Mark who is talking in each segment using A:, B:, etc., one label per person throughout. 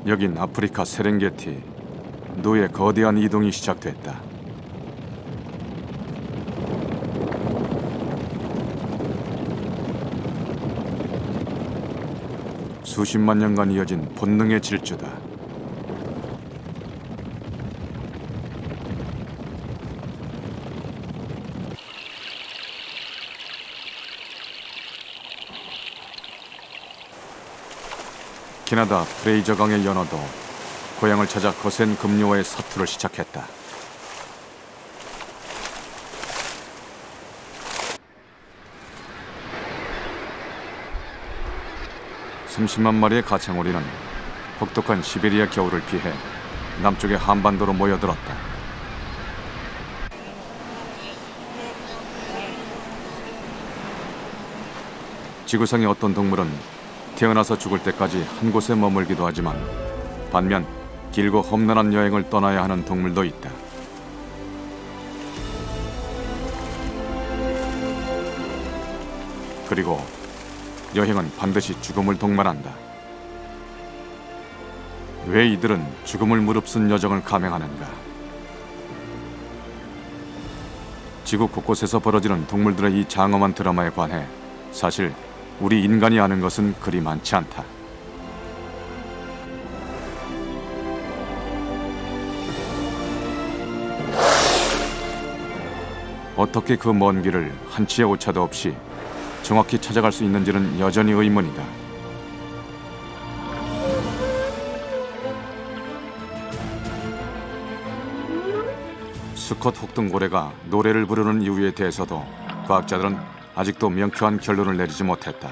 A: 여긴 아프리카 세렝게티. 노예 거대한 이동이 시작됐다. 수십만 년간 이어진 본능의 질주다. 캐나다 프레이저 강의 연어도 고향을 찾아 거센 급류와의 사투를 시작했다. (30만) 마리의 가창오리는 혹독한 시베리아 겨울을 피해 남쪽의 한반도로 모여들었다. 지구상의 어떤 동물은 태어나서 죽을 때까지 한 곳에 머물기도 하지만 반면 길고 험난한 여행을 떠나야 하는 동물도 있다. 그리고 여행은 반드시 죽음을 동반한다. 왜 이들은 죽음을 무릅쓴 여정을 감행하는가? 지구 곳곳에서 벌어지는 동물들의 이 장엄한 드라마에 관해 사실 우리 인간이 아는 것은 그리 많지 않다. 어떻게 그 먼 길을 한치의 오차도 없이 정확히 찾아갈 수 있는지는 여전히 의문이다. 수컷 혹등고래가 노래를 부르는 이유에 대해서도 과학자들은 아직도 명쾌한 결론을 내리지 못했다.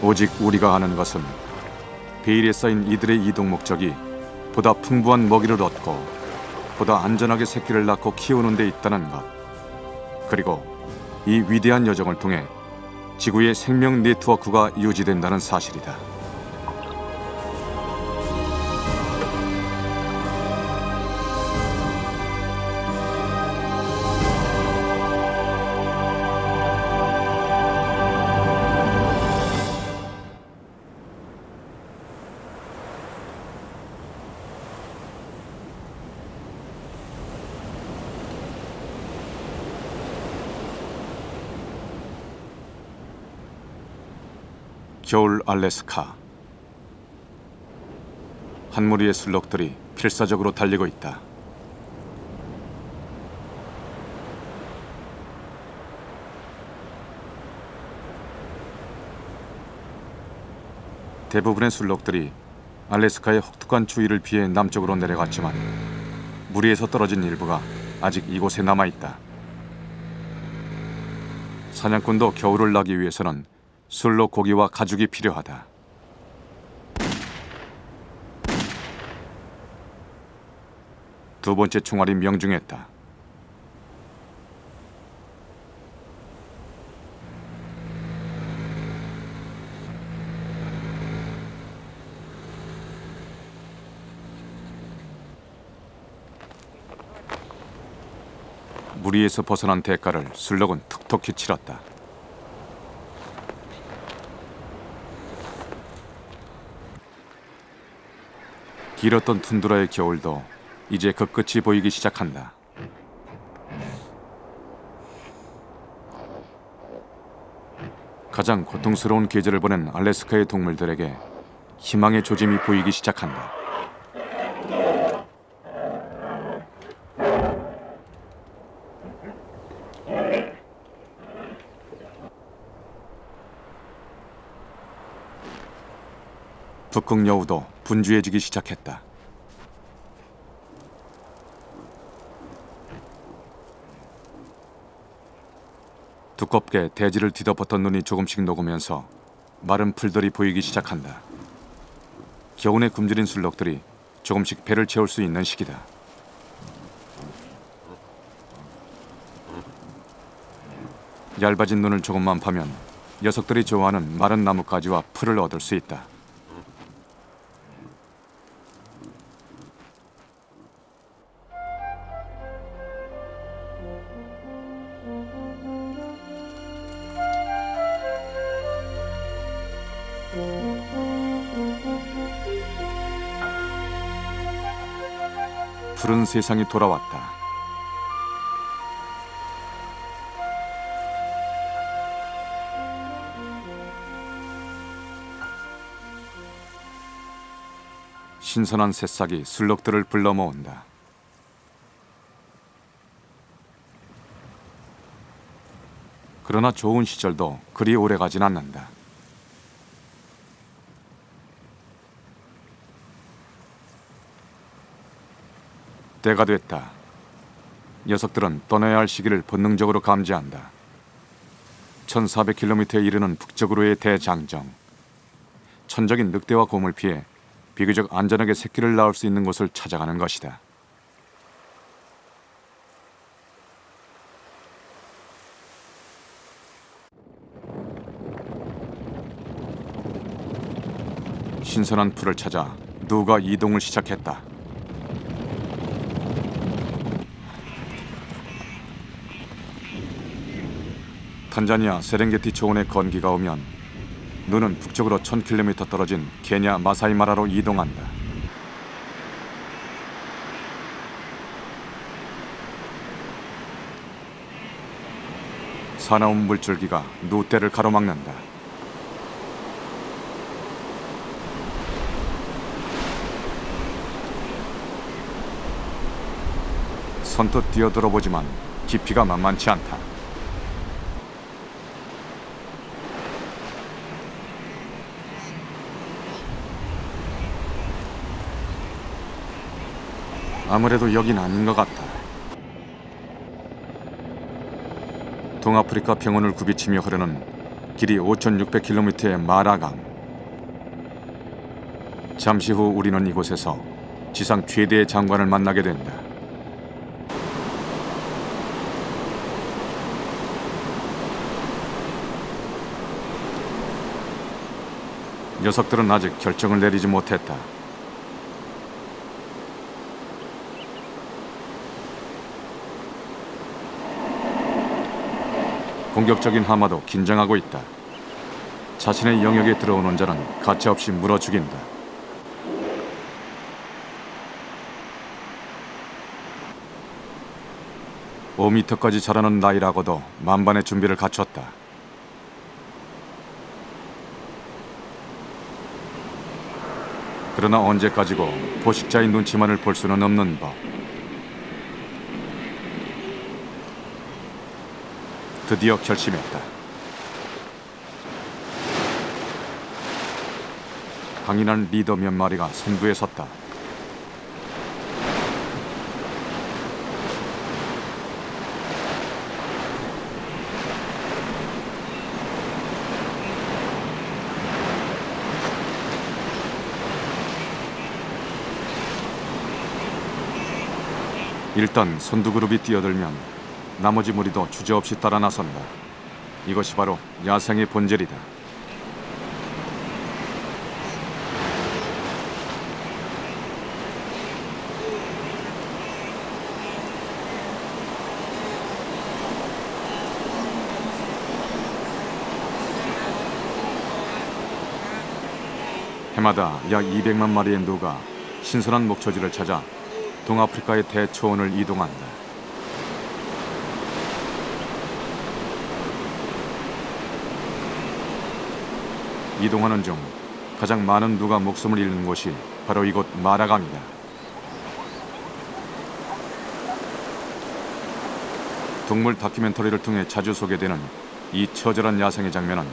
A: 오직 우리가 아는 것은 베일에 쌓인 이들의 이동 목적이 보다 풍부한 먹이를 얻고 보다 안전하게 새끼를 낳고 키우는 데 있다는 것, 그리고 이 위대한 여정을 통해 지구의 생명 네트워크가 유지된다는 사실이다. 겨울 알래스카. 한 무리의 술록들이 필사적으로 달리고 있다. 대부분의 술록들이 알래스카의 혹독한 추위를 피해 남쪽으로 내려갔지만 무리에서 떨어진 일부가 아직 이곳에 남아있다. 사냥꾼도 겨울을 나기 위해서는 술록 고기와 가죽이 필요하다. 두 번째 총알이 명중했다. 무리에서 벗어난 대가를 술록은 톡톡히 치렀다. 길었던 툰드라의 겨울도 이제 그 끝이 보이기 시작한다. 가장 고통스러운 계절을 보낸 알래스카의 동물들에게 희망의 조짐이 보이기 시작한다. 북극 여우도 분주해지기 시작했다. 두껍게 대지를 뒤덮었던 눈이 조금씩 녹으면서 마른 풀들이 보이기 시작한다. 겨우내 굶주린 술록들이 조금씩 배를 채울 수 있는 시기다. 얇아진 눈을 조금만 파면 녀석들이 좋아하는 마른 나뭇가지와 풀을 얻을 수 있다. 푸른 세상이 돌아왔다. 신선한 새싹이 술록들을 불러 모은다. 그러나 좋은 시절도 그리 오래가진 않는다. 때가 됐다. 녀석들은 떠나야 할 시기를 본능적으로 감지한다. 1400km에 이르는 북쪽으로의 대장정. 천적인 늑대와 곰을 피해 비교적 안전하게 새끼를 낳을 수 있는 곳을 찾아가는 것이다. 신선한 풀을 찾아 누가 이동을 시작했다. 탄자니아 세렝게티 초원의 건기가 오면 누는 북쪽으로 1000km 떨어진 케냐 마사이마라로 이동한다. 사나운 물줄기가 누대를 가로막는다. 선뜻 뛰어들어보지만 깊이가 만만치 않다. 아무래도 여긴 아닌 것 같다. 동아프리카 평원을 굽이치며 흐르는 길이 5600km의 마라강. 잠시 후 우리는 이곳에서 지상 최대의 장관을 만나게 된다. 녀석들은 아직 결정을 내리지 못했다. 공격적인 하마도 긴장하고 있다. 자신의 영역에 들어오는 자는 가차없이 물어 죽인다. (5m까지) 자라는 나이라고도 만반의 준비를 갖췄다. 그러나 언제까지고 포식자의 눈치만을 볼 수는 없는 법. 드디어 결심했다. 강인한 리더 몇 마리가 선두에 섰다. 일단 선두 그룹이 뛰어들면 나머지 무리도 주저없이 따라 나선다. 이것이 바로 야생의 본질이다. 해마다 약 200만 마리의 누가 신선한 목초지를 찾아 동아프리카의 대초원을 이동한다. 이동하는 중 가장 많은 누가 목숨을 잃는 곳이 바로 이곳 마라강이다. 동물 다큐멘터리를 통해 자주 소개되는 이 처절한 야생의 장면은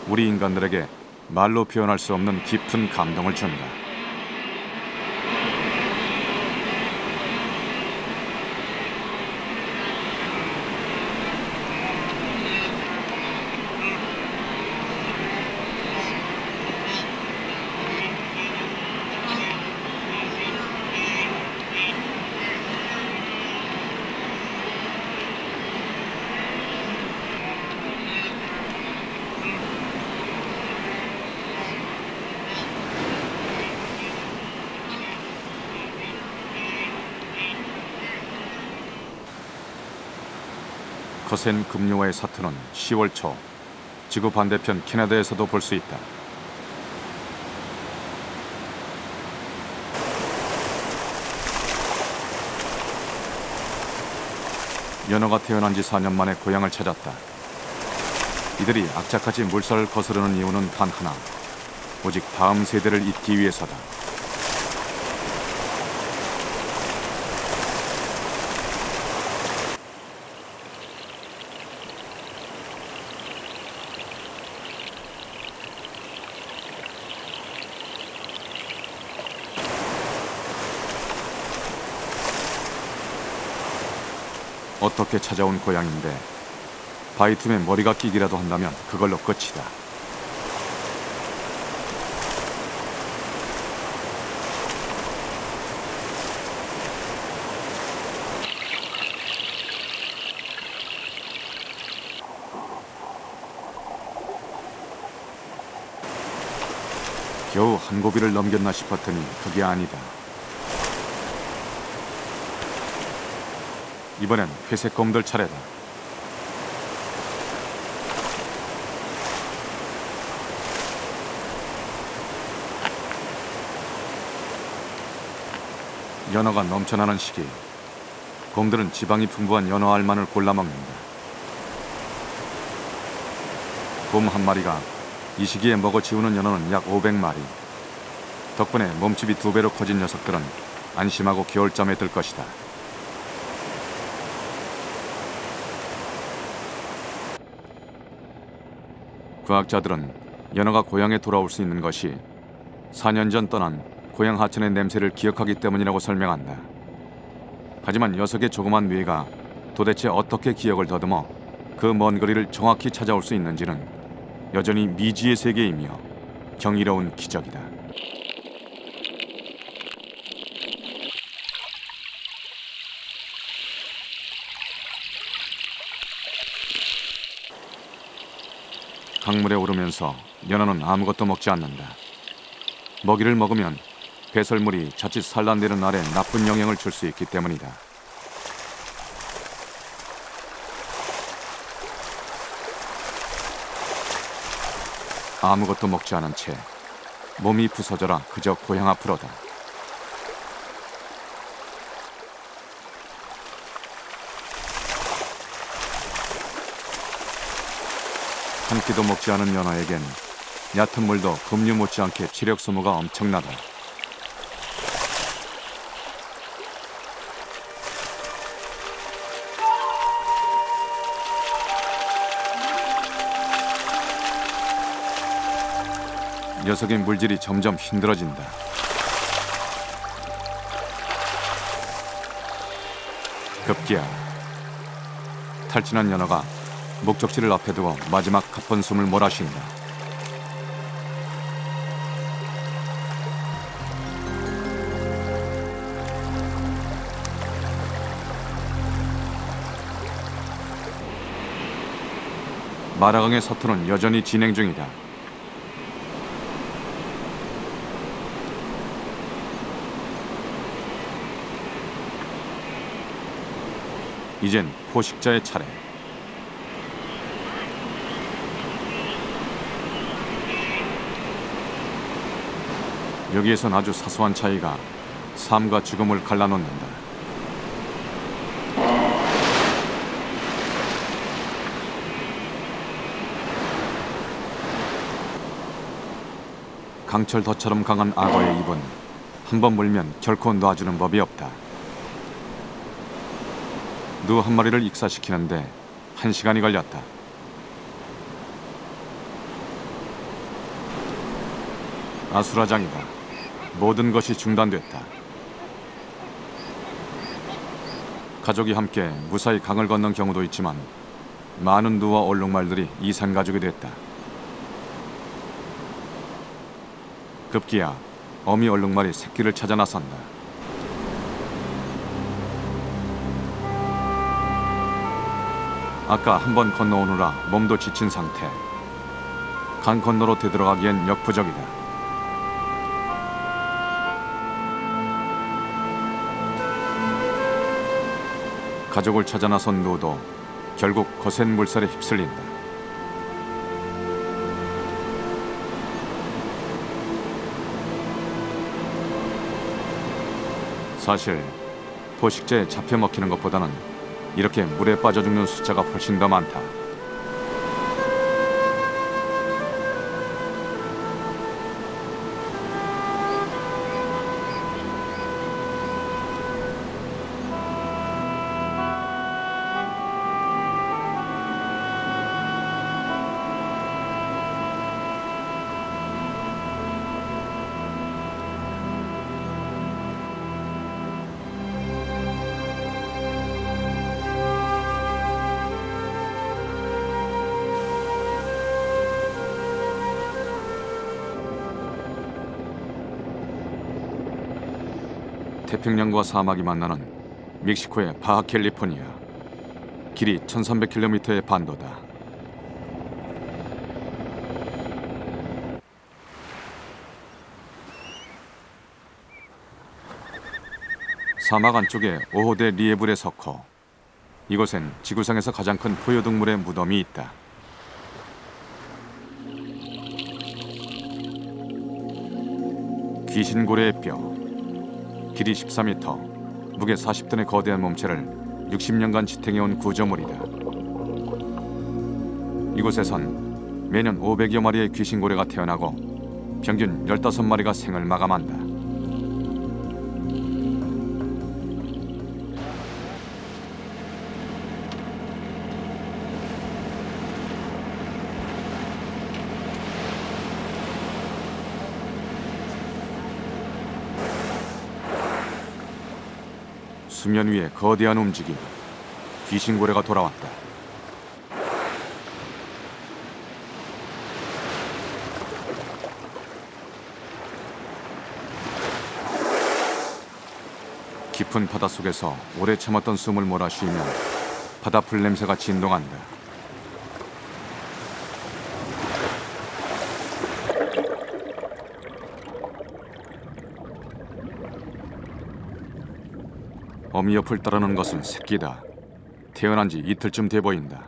A: 우리 인간들에게 말로 표현할 수 없는 깊은 감동을 준다. 거센 급류와의 사투는 10월 초 지구 반대편 캐나다에서도 볼 수 있다. 연어가 태어난 지 4년 만에 고향을 찾았다. 이들이 악착같이 물살을 거스르는 이유는 단 하나. 오직 다음 세대를 잇기 위해서다. 어떻게 찾아온 고향인데 바위 틈에 머리가 끼기라도 한다면 그걸로 끝이다. 겨우 한 고비를 넘겼나 싶었더니 그게 아니다. 이번엔 회색곰들 차례다. 연어가 넘쳐나는 시기, 곰들은 지방이 풍부한 연어 알만을 골라 먹는다. 곰 한 마리가 이 시기에 먹어치우는 연어는 약 500마리. 덕분에 몸집이 2배로 커진 녀석들은 안심하고 겨울잠에 들 것이다. 과학자들은 연어가 고향에 돌아올 수 있는 것이 4년 전 떠난 고향 하천의 냄새를 기억하기 때문이라고 설명한다. 하지만 녀석의 조그만 뇌가 도대체 어떻게 기억을 더듬어 그 먼 거리를 정확히 찾아올 수 있는지는 여전히 미지의 세계이며 경이로운 기적이다. 강물에 오르면서 연어는 아무것도 먹지 않는다. 먹이를 먹으면 배설물이 자칫 산란되는 알에 나쁜 영향을 줄 수 있기 때문이다. 아무것도 먹지 않은 채 몸이 부서져라 그저 고향 앞으로다. 한 끼도 먹지 않은 연어에겐 얕은 물도 급류 못지않게 체력 소모가 엄청나다. 녀석의 물질이 점점 힘들어진다. 급기야 탈진한 연어가 목적지를 앞에 두고 마지막 가쁜 숨을 몰아쉰다. 마라강의 서투는 여전히 진행 중이다. 이젠 포식자의 차례. 여기에선 아주 사소한 차이가 삶과 죽음을 갈라놓는다. 강철더처럼 강한 악어의 입은 한 번 물면 결코 놔주는 법이 없다. 누 한 마리를 익사시키는데 1시간이 걸렸다. 아수라장이다. 모든 것이 중단됐다. 가족이 함께 무사히 강을 건넌 경우도 있지만 많은 누와 얼룩말들이 이산가족이 됐다. 급기야 어미 얼룩말이 새끼를 찾아 나선다. 아까 한 번 건너오느라 몸도 지친 상태. 강 건너로 되돌아가기엔 역부족이다. 가족을 찾아 나선 누도 결국 거센 물살에 휩쓸린다. 사실 포식자에 잡혀 먹히는 것보다는 이렇게 물에 빠져 죽는 숫자가 훨씬 더 많다. 태평양과 사막이 만나는 멕시코의 바하캘리포니아. 길이 1300km의 반도다. 사막 안쪽에 오호데 리에브레 석호. 이곳엔 지구상에서 가장 큰 포유동물의 무덤이 있다. 귀신고래의 뼈. 길이 14m, 무게 40톤의 거대한 몸체를 60년간 지탱해온 구조물이다. 이곳에선 매년 500여 마리의 귀신고래가 태어나고 평균 15마리가 생을 마감한다. 수면 위에 거대한 움직임. 귀신고래가 돌아왔다. 깊은 바다 속에서 오래 참았던 숨을 몰아쉬면 바다 풀 냄새가 진동한다. 어미 옆을 따르는 것은 새끼다. 태어난 지 이틀쯤 돼 보인다.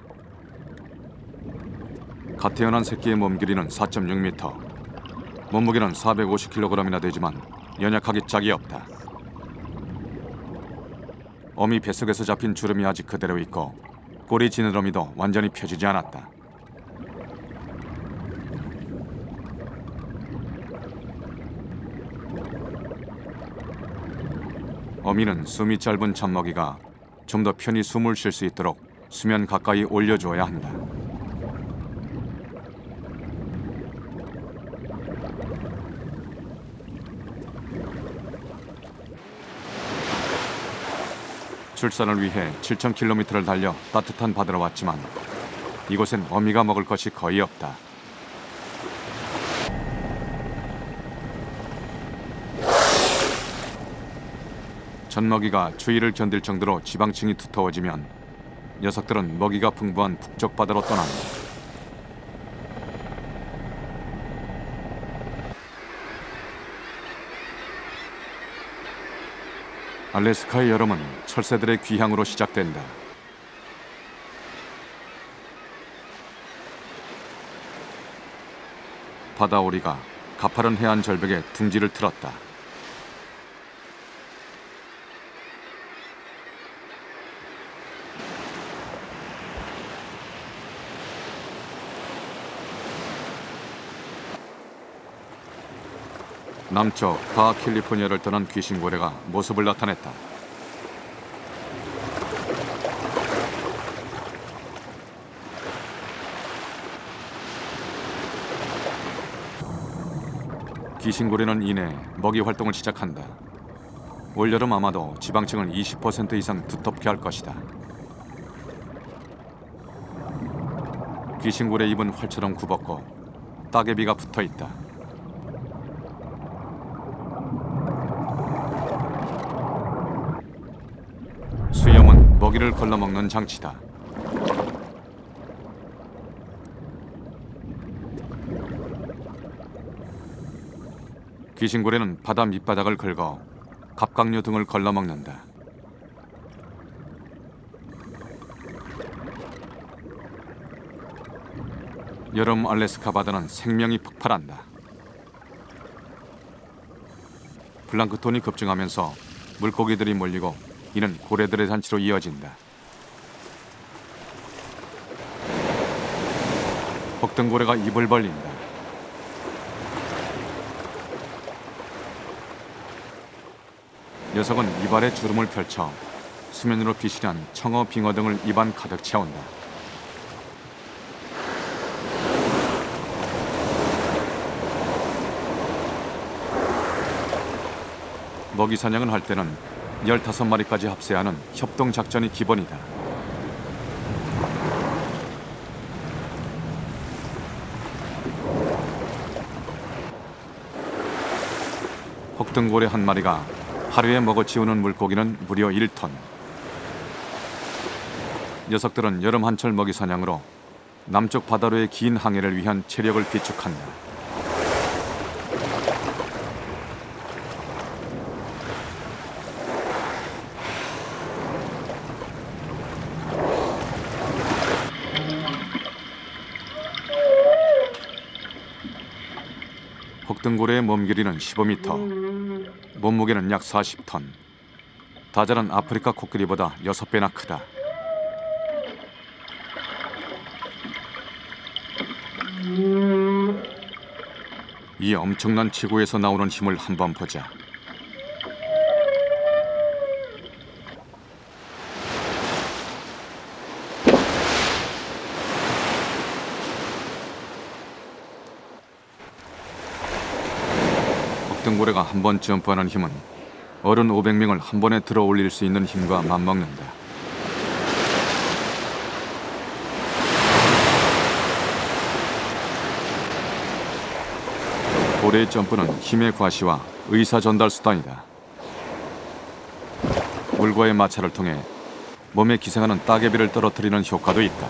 A: 갓 태어난 새끼의 몸 길이는 4.6m. 몸무게는 450kg이나 되지만 연약하기 짝이 없다. 어미 뱃속에서 잡힌 주름이 아직 그대로 있고 꼬리 지느러미도 완전히 펴지지 않았다. 어미는 숨이 짧은 젖먹이가 좀 더 편히 숨을 쉴 수 있도록 수면 가까이 올려주어야 한다. 출산을 위해 7,000km를 달려 따뜻한 바다로 왔지만 이곳엔 어미가 먹을 것이 거의 없다. 젖먹이가 추위를 견딜 정도로 지방층이 두터워지면 녀석들은 먹이가 풍부한 북쪽 바다로 떠난다. 알래스카의 여름은 철새들의 귀향으로 시작된다. 바다오리가 가파른 해안 절벽에 둥지를 틀었다. 남쪽 바하캘리포니아를 떠난 귀신고래가 모습을 나타냈다. 귀신고래는 이내 먹이 활동을 시작한다. 올여름 아마도 지방층을 20% 이상 두텁게 할 것이다. 귀신고래 입은 활처럼 굽었고 따개비가 붙어 있다. 수염은 먹이를 걸러먹는 장치다. 귀신고래는 바다 밑바닥을 긁어 갑각류 등을 걸러먹는다. 여름 알래스카 바다는 생명이 폭발한다. 플랑크톤이 급증하면서 물고기들이 몰리고 이는 고래들의 잔치로 이어진다. 혹등고래가 입을 벌린다. 녀석은 이발에 주름을 펼쳐 수면으로 빛이 난 청어, 빙어 등을 입안 가득 채운다. 먹이 사냥을 할 때는 15마리까지 합세하는 협동작전이 기본이다. 혹등고래 한 마리가 하루에 먹어치우는 물고기는 무려 1톤. 녀석들은 여름 한철 먹이 사냥으로 남쪽 바다로의 긴 항해를 위한 체력을 비축한다. 혹등고래의 몸 길이는 15m, 몸무게는 약 40톤. 다자란 아프리카 코끼리보다 6배나 크다. 이 엄청난 지구에서 나오는 힘을 한번 보자. 혹등고래가 한 번 점프하는 힘은 어른 500명을 한 번에 들어 올릴 수 있는 힘과 맞먹는다. 고래의 점프는 힘의 과시와 의사 전달 수단이다. 물과의 마찰을 통해 몸에 기생하는 따개비를 떨어뜨리는 효과도 있다.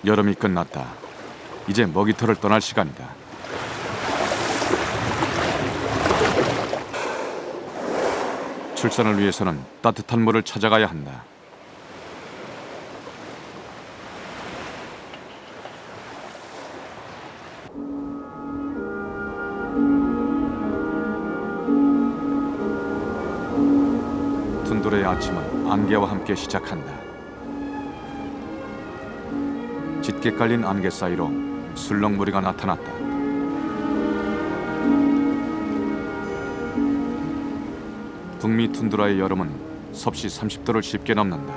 A: 여름이 끝났다. 이제 먹이터를 떠날 시간이다. 출산을 위해서는 따뜻한 물을 찾아가야 한다. 툰드라의 아침은 안개와 함께 시작한다. 짙게 깔린 안개 사이로 술렁무리가 나타났다. 북미 툰드라의 여름은 섭씨 30도를 쉽게 넘는다.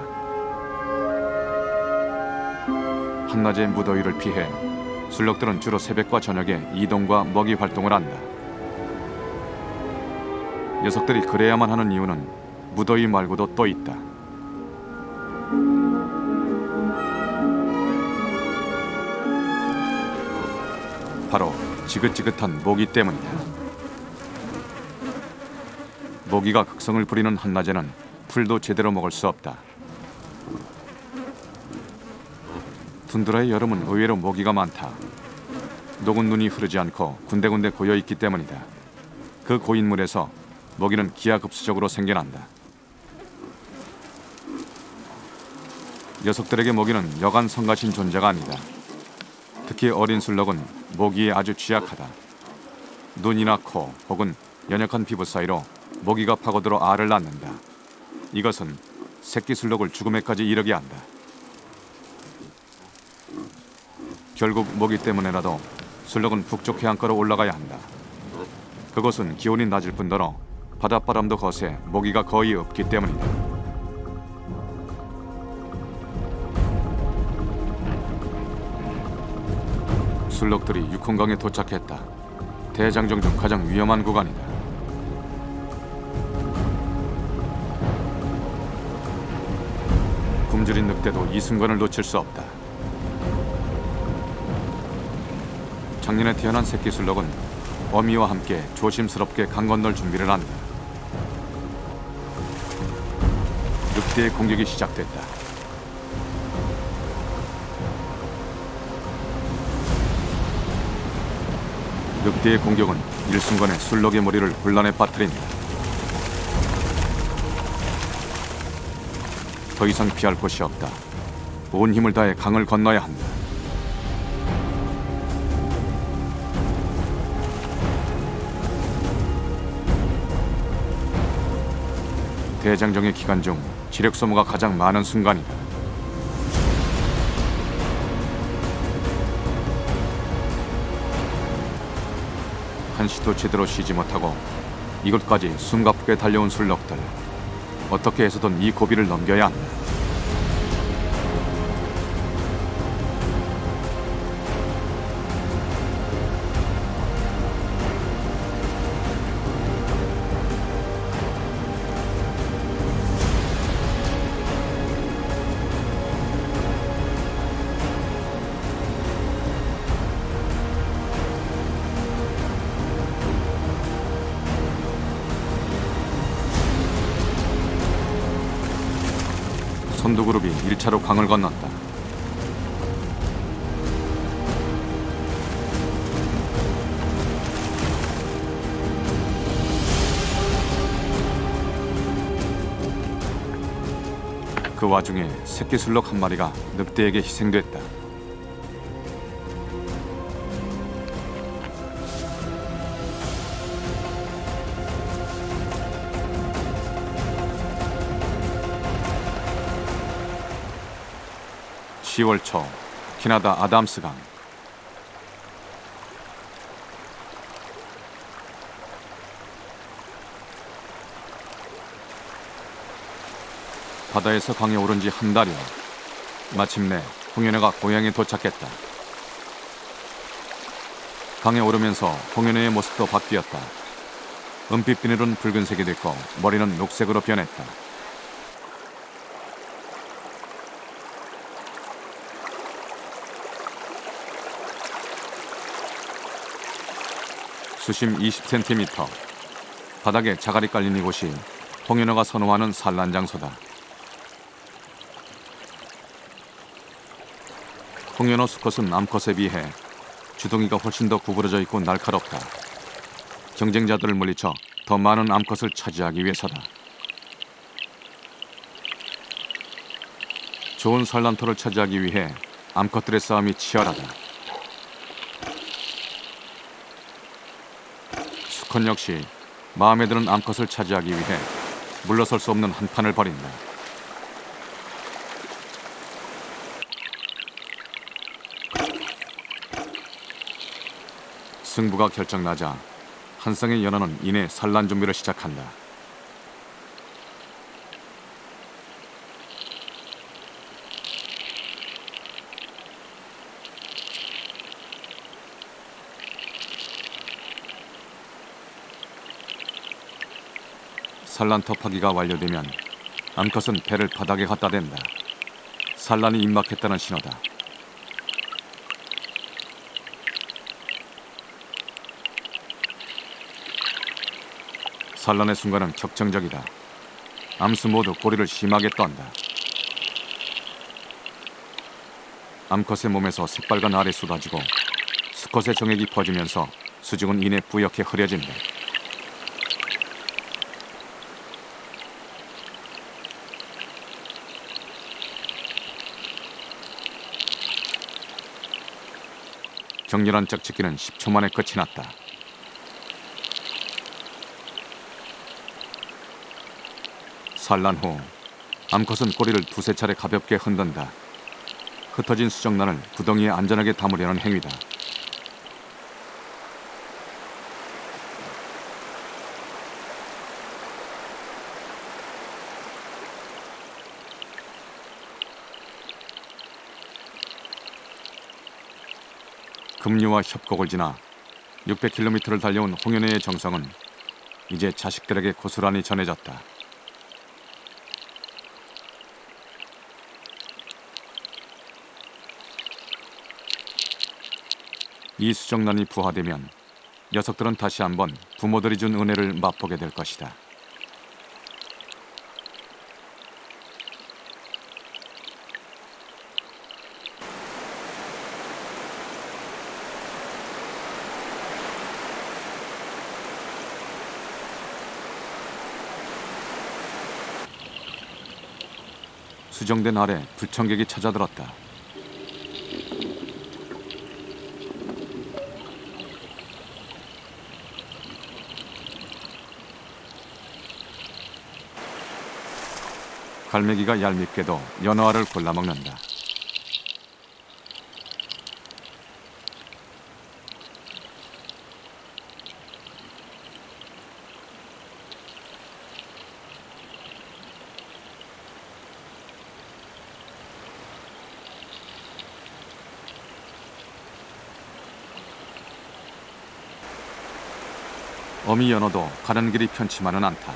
A: 한낮의 무더위를 피해 술럭들은 주로 새벽과 저녁에 이동과 먹이 활동을 한다. 녀석들이 그래야만 하는 이유는 무더위 말고도 또 있다. 바로 지긋지긋한 모기 때문이다. 모기가 극성을 부리는 한낮에는 풀도 제대로 먹을 수 없다. 툰드라의 여름은 의외로 모기가 많다. 녹은 눈이 흐르지 않고 군데군데 고여있기 때문이다. 그 고인 물에서 모기는 기하급수적으로 생겨난다. 녀석들에게 모기는 여간 성가신 존재가 아니다. 특히 어린 술럭은 모기에 아주 취약하다. 눈이나 코 혹은 연약한 피부 사이로 모기가 파고들어 알을 낳는다. 이것은 새끼 술럭을 죽음에까지 이르게 한다. 결국 모기 때문에라도 술럭은 북쪽 해안가로 올라가야 한다. 그곳은 기온이 낮을 뿐더러 바닷바람도 거세 모기가 거의 없기 때문이다. 술럭들이 유콩강에 도착했다. 대장정 중 가장 위험한 구간이다. 굶주린 늑대도 이 순간을 놓칠 수 없다. 작년에 태어난 새끼 술럭은 어미와 함께 조심스럽게 강 건널 준비를 한다. 늑대의 공격이 시작됐다. 늑대의 공격은 일순간에 술럭의 머리를 혼란에 빠뜨린다. 더 이상 피할 곳이 없다. 온 힘을 다해 강을 건너야 한다. 대장정의 기간 중 지력 소모가 가장 많은 순간이다. 한시도 제대로 쉬지 못하고 이곳까지 숨가쁘게 달려온 술럭들. 어떻게 해서든 이 고비를 넘겨야 한다. 선두그룹이 1차로 강을 건넜다. 그 와중에 새끼 술럭 한 마리가 늑대에게 희생됐다. (10월) 초 캐나다 아담스강. 바다에서 강에 오른 지 한 달여. 마침내 홍연애가 고향에 도착했다. 강에 오르면서 홍연애의 모습도 바뀌었다. 은빛 비늘은 붉은색이 됐고 머리는 녹색으로 변했다. 수심 20cm, 바닥에 자갈이 깔린 이곳이 홍연어가 선호하는 산란 장소다. 홍연어 수컷은 암컷에 비해 주둥이가 훨씬 더 구부러져 있고 날카롭다. 경쟁자들을 물리쳐 더 많은 암컷을 차지하기 위해서다. 좋은 산란토를 차지하기 위해 암컷들의 싸움이 치열하다. 수컷 역시 마음에 드는 암컷을 차지하기 위해 물러설 수 없는 한판을 벌인다. 승부가 결정나자 한 쌍의 연어는 이내 산란 준비를 시작한다. 산란터 파기가 완료되면 암컷은 배를 바닥에 갖다 댄다. 산란이 임박했다는 신호다. 산란의 순간은 격정적이다. 암수 모두 꼬리를 심하게 떤다. 암컷의 몸에서 새빨간 알이 쏟아지고 수컷의 정액이 퍼지면서 수중은 이내 뿌옇게 흐려진다. 격렬한 짝짓기는 10초 만에 끝이 났다. 산란 후 암컷은 꼬리를 두세 차례 가볍게 흔든다. 흩어진 수정란을 구덩이에 안전하게 담으려는 행위다. 급류와 협곡을 지나 600km를 달려온 홍연애의 정성은 이제 자식들에게 고스란히 전해졌다. 이 수정란이 부화되면 녀석들은 다시 한번 부모들이 준 은혜를 맛보게 될 것이다. 수정된 알에 불청객이 찾아들었다. 갈매기가 얄밉게도 연어알을 골라 먹는다. 어미 연어도 가는 길이 편치만은 않다.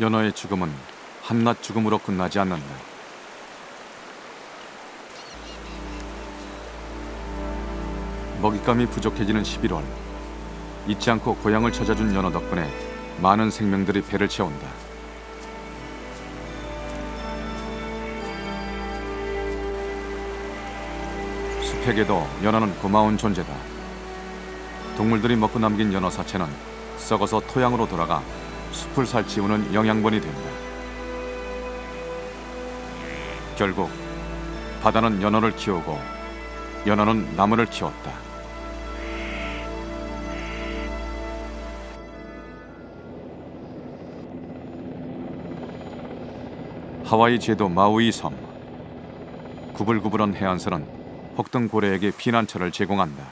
A: 연어의 죽음은 한낱 죽음으로 끝나지 않는다. 먹잇감이 부족해지는 11월, 잊지 않고 고향을 찾아준 연어 덕분에 많은 생명들이 배를 채운다. 숲에게도 연어는 고마운 존재다. 동물들이 먹고 남긴 연어 사체는 썩어서 토양으로 돌아가 숲을 살찌우는 영양분이 된다. 결국 바다는 연어를 키우고 연어는 나무를 키웠다. 하와이 제도 마우이 섬. 구불구불한 해안선은 혹등 고래에게 피난처를 제공한다.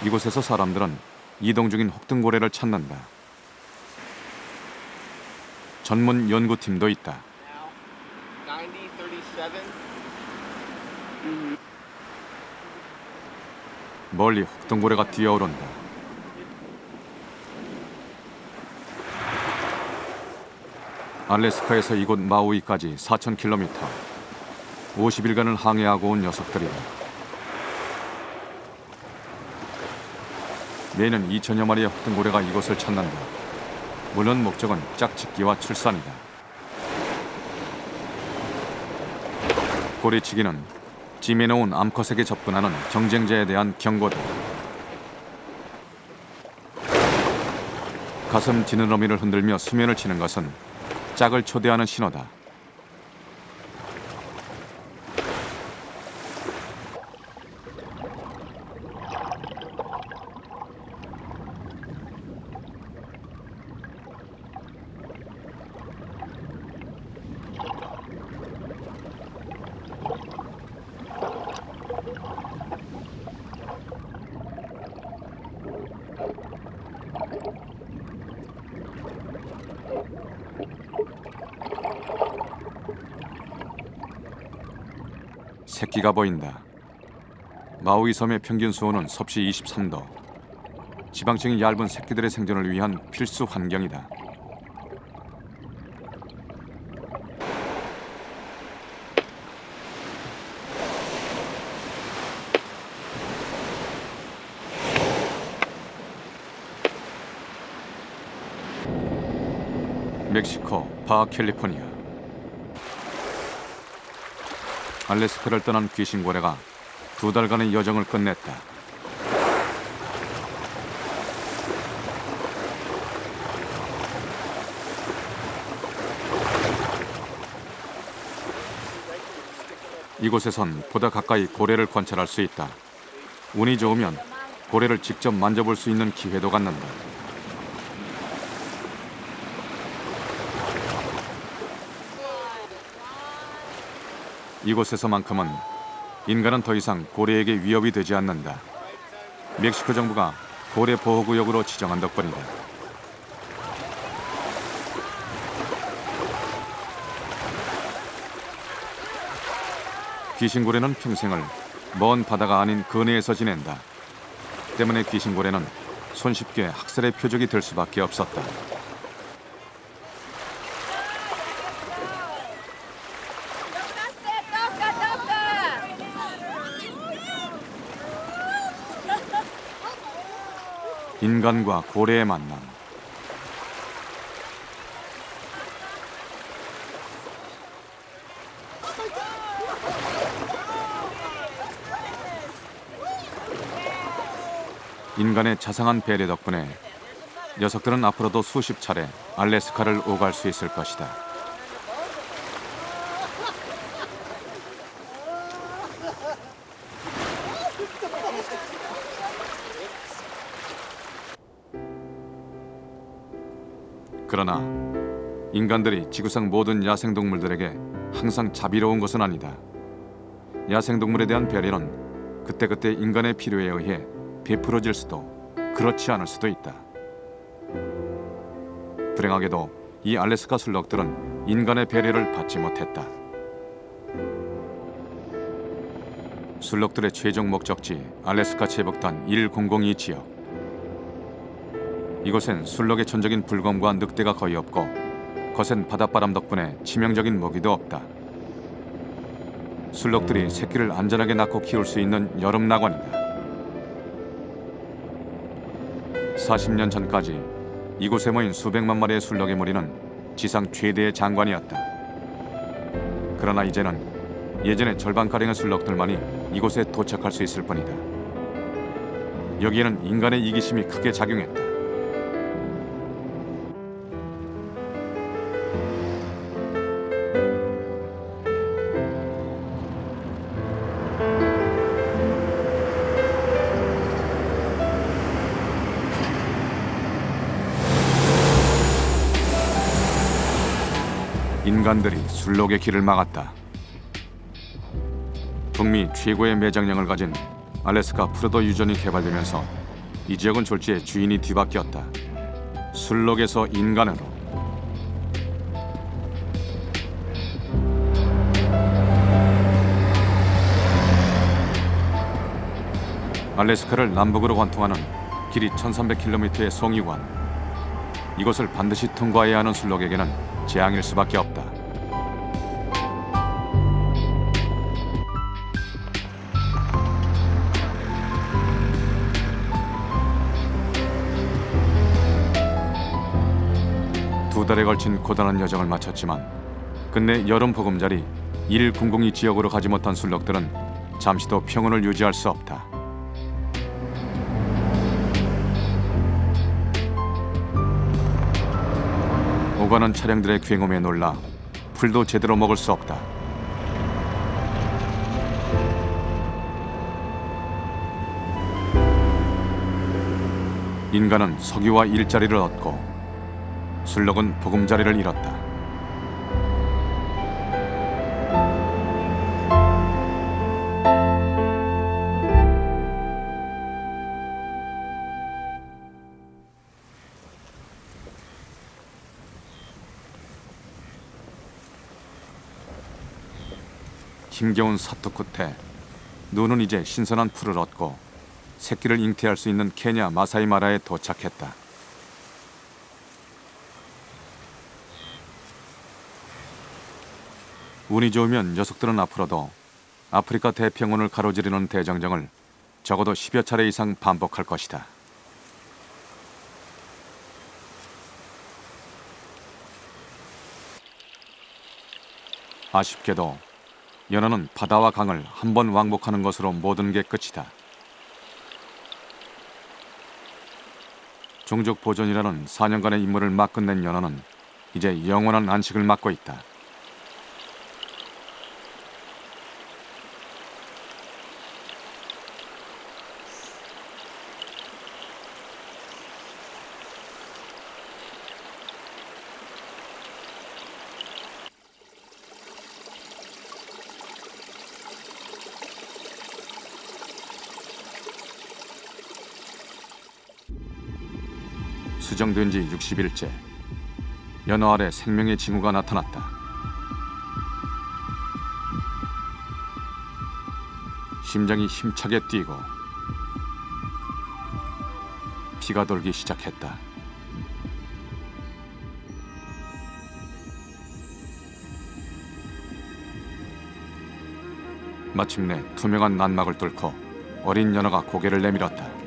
A: 이곳에서 사람들은 이동 중인 혹등 고래를 찾는다. 전문 연구팀도 있다. 멀리 혹등 고래가 뛰어오른다. 알래스카에서 이곳 마우이까지 4,000km, 50일간을 항해하고 온 녀석들이다. 매년 2천여 마리의 혹등고래가 이곳을 찾는다. 물론 목적은 짝짓기와 출산이다. 고래치기는 짐에 놓은 암컷에게 접근하는 경쟁자에 대한 경고다. 가슴 지느러미를 흔들며 수면을 치는 것은 짝을 초대하는 신호다. 새끼가 보인다. 마우이 섬의 평균 수온은 섭씨 23도. 지방층이 얇은 새끼들의 생존을 위한 필수 환경이다. 멕시코 바하캘리포니아. 알래스카를 떠난 귀신고래가 2달간의 여정을 끝냈다. 이곳에선 보다 가까이 고래를 관찰할 수 있다. 운이 좋으면 고래를 직접 만져볼 수 있는 기회도 갖는다. 이곳에서만큼은 인간은 더 이상 고래에게 위협이 되지 않는다. 멕시코 정부가 고래 보호구역으로 지정한 덕분이다. 귀신고래는 평생을 먼 바다가 아닌 근해에서 지낸다. 때문에 귀신고래는 손쉽게 학살의 표적이 될 수밖에 없었다. 인간과 고래의 만남. 인간의 자상한 배려 덕분에 녀석들은 앞으로도 수십 차례 알래스카를 오갈 수 있을 것이다. 그러나 인간들이 지구상 모든 야생동물들에게 항상 자비로운 것은 아니다. 야생동물에 대한 배려는 그때그때 인간의 필요에 의해 베풀어질 수도 그렇지 않을 수도 있다. 불행하게도 이 알래스카 술럭들은 인간의 배려를 받지 못했다. 술럭들의 최종 목적지 알래스카 제복단 1002 지역. 이곳엔 술럭의 천적인 불검과 늑대가 거의 없고 거센 바닷바람 덕분에 치명적인 먹이도 없다. 술럭들이 새끼를 안전하게 낳고 키울 수 있는 여름 낙원이다. 40년 전까지 이곳에 모인 수백만 마리의 술럭의 무리는 지상 최대의 장관이었다. 그러나 이제는 예전의 절반가량의 술럭들만이 이곳에 도착할 수 있을 뿐이다. 여기에는 인간의 이기심이 크게 작용했다. 인간들이 술록의 길을 막았다. 북미 최고의 매장량을 가진 알래스카 프로더 유전이 개발되면서 이 지역은 졸지에 주인이 뒤바뀌었다. 술록에서 인간으로. 알래스카를 남북으로 관통하는 길이 1300km의 송유관. 이곳을 반드시 통과해야 하는 술록에게는 재앙일 수밖에 없다. 두 달에 걸친 고단한 여정을 마쳤지만 끝내 여름 보금자리 1002 지역으로 가지 못한 술럭들은 잠시도 평온을 유지할 수 없다. 오가는 차량들의 굉음에 놀라 풀도 제대로 먹을 수 없다. 인간은 석유와 일자리를 얻고 술럭은 보금자리를 잃었다. 힘겨운 사투 끝에 눈은 이제 신선한 풀을 얻고 새끼를 잉태할 수 있는 케냐 마사이 마라에 도착했다. 운이 좋으면 녀석들은 앞으로도 아프리카 대평원을 가로지르는 대장정을 적어도 10여 차례 이상 반복할 것이다. 아쉽게도 연어는 바다와 강을 한 번 왕복하는 것으로 모든 게 끝이다. 종족 보존이라는 4년간의 임무를 막 끝낸 연어는 이제 영원한 안식을 맞고 있다. 수정된 지 60일째, 연어 아래 생명의 징후가 나타났다. 심장이 힘차게 뛰고 피가 돌기 시작했다. 마침내 투명한 난막을 뚫고 어린 연어가 고개를 내밀었다.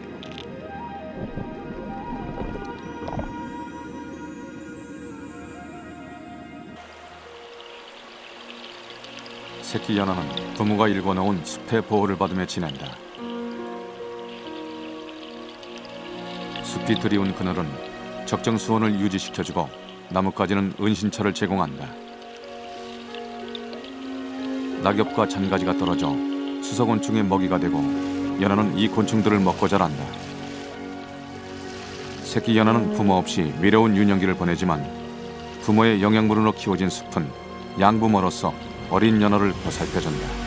A: 새끼 연어는 부모가 일궈놓은 숲의 보호를 받으며 지낸다. 숲이 드리운 그늘은 적정 수온을 유지시켜주고 나뭇가지는 은신처를 제공한다. 낙엽과 잔가지가 떨어져 수석곤충의 먹이가 되고 연어는 이 곤충들을 먹고 자란다. 새끼 연어는 부모 없이 미려운 유년기를 보내지만 부모의 영양분으로 키워진 숲은 양부모로서 어린 연어를 보살펴준다.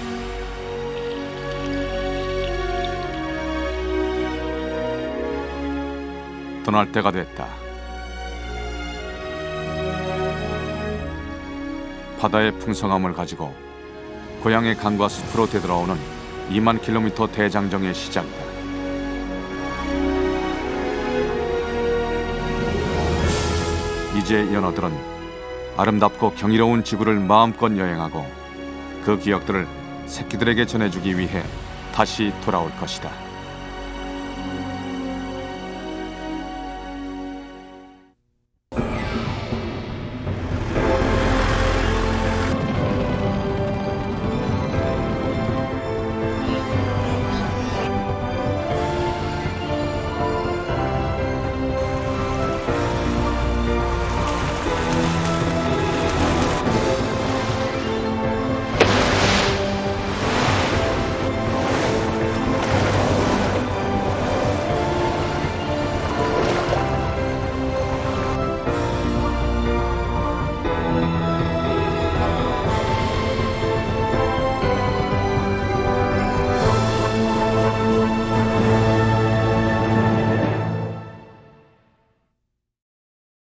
A: 떠날 때가 됐다. 바다의 풍성함을 가지고 고향의 강과 숲으로 되돌아오는 2만 킬로미터 대장정의 시작이다. 이제 연어들은 아름답고 경이로운 지구를 마음껏 여행하고 그 기억들을 새끼들에게 전해주기 위해 다시 돌아올 것이다.